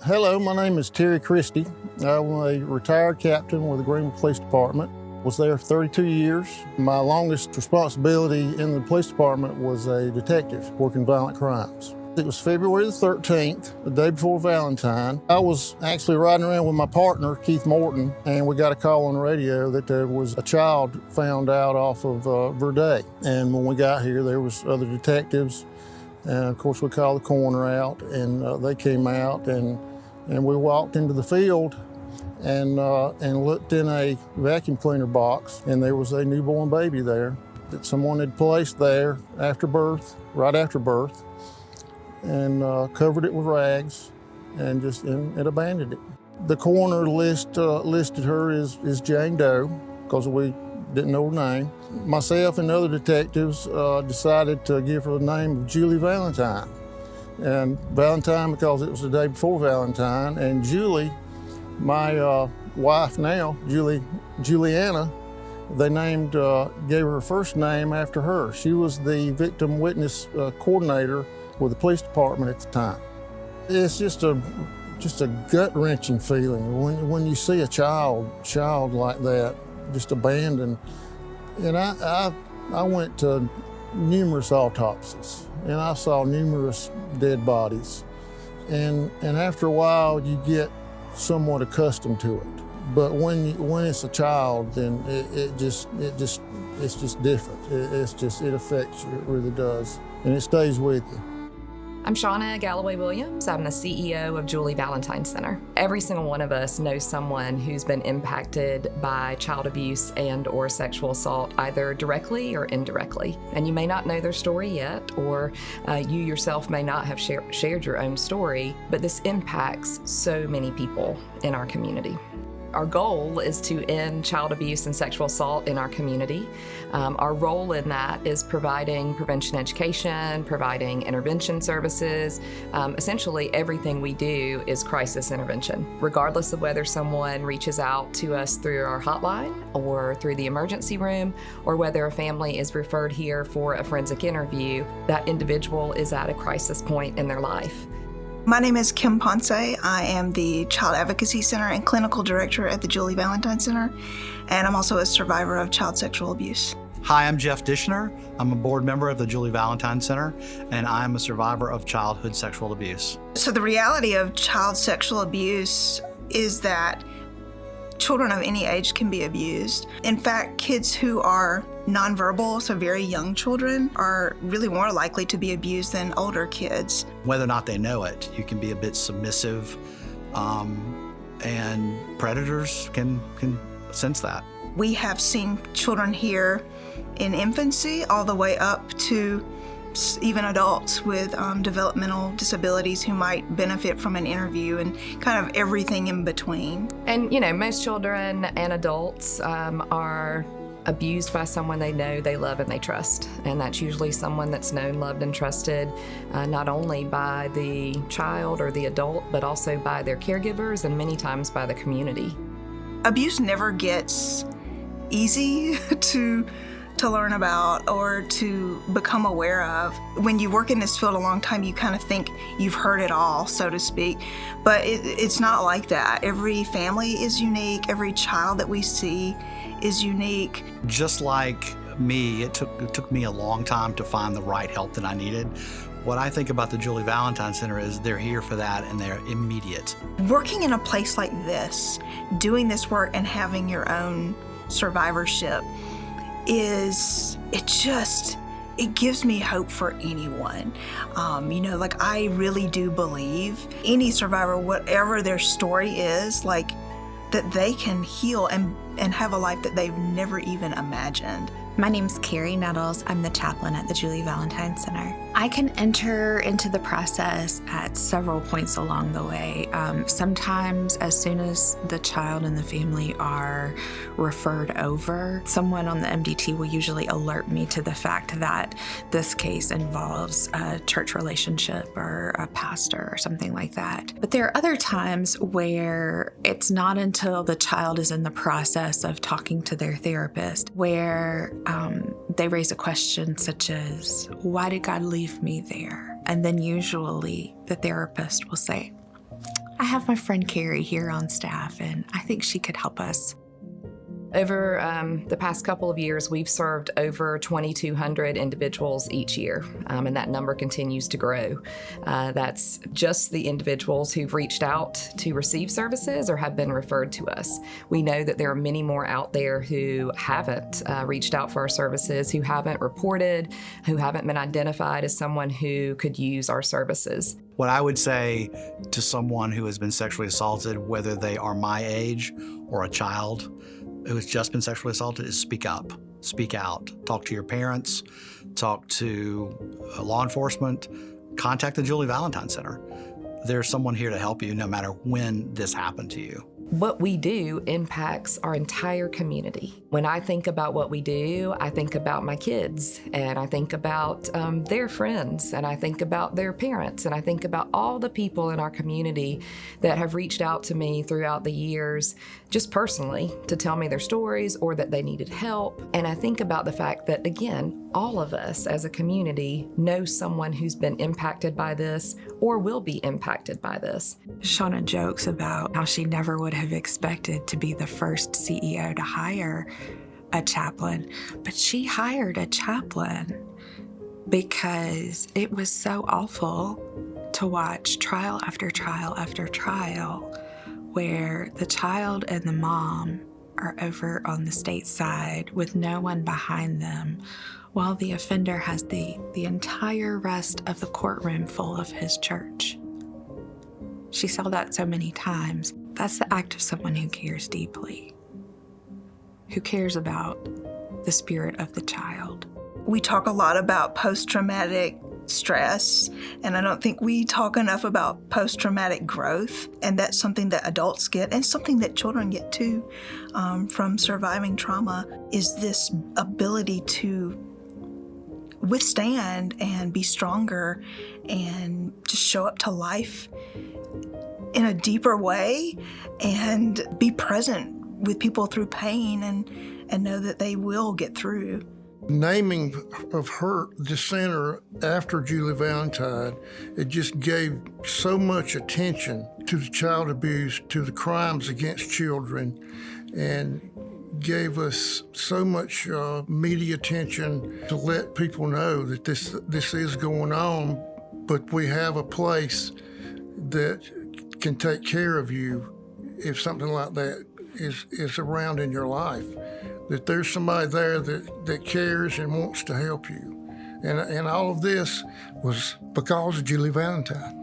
Hello, my name is Terry Christie. I'm a retired captain with the Greenville Police Department. Was there for 32 years. My longest responsibility in the police department was a detective working violent crimes. It was February the 13th, the day before Valentine. I was actually riding around with my partner, Keith Morton, and we got a call on the radio that there was a child found out off of Verde. And when we got here, there was other detectives. And of course, we called the coroner out, and they came out, and we walked into the field and looked in a vacuum cleaner box, and there was a newborn baby there that someone had placed there after birth, right after birth, and covered it with rags and abandoned it. The coroner listed her as Jane Doe because we didn't know her name. Myself and other detectives decided to give her the name of Julie Valentine. And Valentine because it was the day before Valentine, and Julie, my wife now, Juliana, they gave her first name after her. She was the victim witness coordinator with the police department at the time. It's just a gut-wrenching feeling when you see a child like that, just abandoned. And I went to numerous autopsies, and I saw numerous dead bodies. And after a while, you get somewhat accustomed to it. But when it's a child, then it's just different. It affects you, it really does, and it stays with you. I'm Shauna Galloway Williams. I'm the CEO of Julie Valentine Center. Every single one of us knows someone who's been impacted by child abuse and/or sexual assault, either directly or indirectly. And you may not know their story yet, or you yourself may not have shared your own story, but this impacts so many people in our community. Our goal is to end child abuse and sexual assault in our community. Our role in that is providing prevention education, providing intervention services. Essentially, everything we do is crisis intervention, regardless of whether someone reaches out to us through our hotline or through the emergency room, or whether a family is referred here for a forensic interview. That individual is at a crisis point in their life. My name is Kim Ponce. I am the Child Advocacy Center and Clinical Director at the Julie Valentine Center, and I'm also a survivor of child sexual abuse. Hi, I'm Jeff Dishner. I'm a board member of the Julie Valentine Center, and I'm a survivor of childhood sexual abuse. So the reality of child sexual abuse is that children of any age can be abused. In fact, kids who are nonverbal, so very young children, are really more likely to be abused than older kids. Whether or not they know it, you can be a bit submissive, and predators can sense that. We have seen children here in infancy all the way up to even adults with developmental disabilities who might benefit from an interview, and kind of everything in between. And most children and adults are abused by someone they know, they love, and they trust. And that's usually someone that's known, loved, and trusted not only by the child or the adult, but also by their caregivers and many times by the community. Abuse never gets easy to learn about or to become aware of. When you work in this field a long time, you kind of think you've heard it all, so to speak, but it's not like that. Every family is unique. Every child that we see is unique. Just like me, it took me a long time to find the right help that I needed. What I think about the Julie Valentine Center is they're here for that, and they're immediate. Working in a place like this, doing this work and having your own survivorship it gives me hope for anyone. I really do believe any survivor, whatever their story is, that they can heal and have a life that they've never even imagined. My name's Carrie Nettles. I'm the chaplain at the Julie Valentine Center. I can enter into the process at several points along the way. Sometimes as soon as the child and the family are referred over, someone on the MDT will usually alert me to the fact that this case involves a church relationship or a pastor or something like that. But there are other times where it's not until the child is in the process of talking to their therapist where they raise a question such as, why did God leave me there? And then usually the therapist will say, I have my friend Carrie here on staff, and I think she could help us. Over the past couple of years, we've served over 2,200 individuals each year, and that number continues to grow. That's just the individuals who've reached out to receive services or have been referred to us. We know that there are many more out there who haven't reached out for our services, who haven't reported, who haven't been identified as someone who could use our services. What I would say to someone who has been sexually assaulted, whether they are my age or a child who has just been sexually assaulted, is speak up, speak out, talk to your parents, talk to law enforcement, contact the Julie Valentine Center. There's someone here to help you no matter when this happened to you. What we do impacts our entire community. When I think about what we do, I think about my kids, and I think about their friends, and I think about their parents, and I think about all the people in our community that have reached out to me throughout the years, just personally, to tell me their stories or that they needed help. And I think about the fact that, again, all of us as a community know someone who's been impacted by this or will be impacted by this. Shauna jokes about how she never would have expected to be the first CEO to hire a chaplain, but she hired a chaplain because it was so awful to watch trial after trial after trial where the child and the mom are over on the state side with no one behind them, while the offender has the entire rest of the courtroom full of his church. She saw that so many times. That's the act of someone who cares deeply, who cares about the spirit of the child. We talk a lot about post-traumatic stress, and I don't think we talk enough about post-traumatic growth, and that's something that adults get and something that children get too from surviving trauma, is this ability to withstand and be stronger and just show up to life in a deeper way and be present with people through pain and know that they will get through. Naming of her the center after Julie Valentine, it just gave so much attention to the child abuse, to the crimes against children, and gave us so much media attention to let people know that this is going on, but we have a place that can take care of you if something like that is around in your life, that there's somebody there that cares and wants to help you. And all of this was because of Julie Valentine.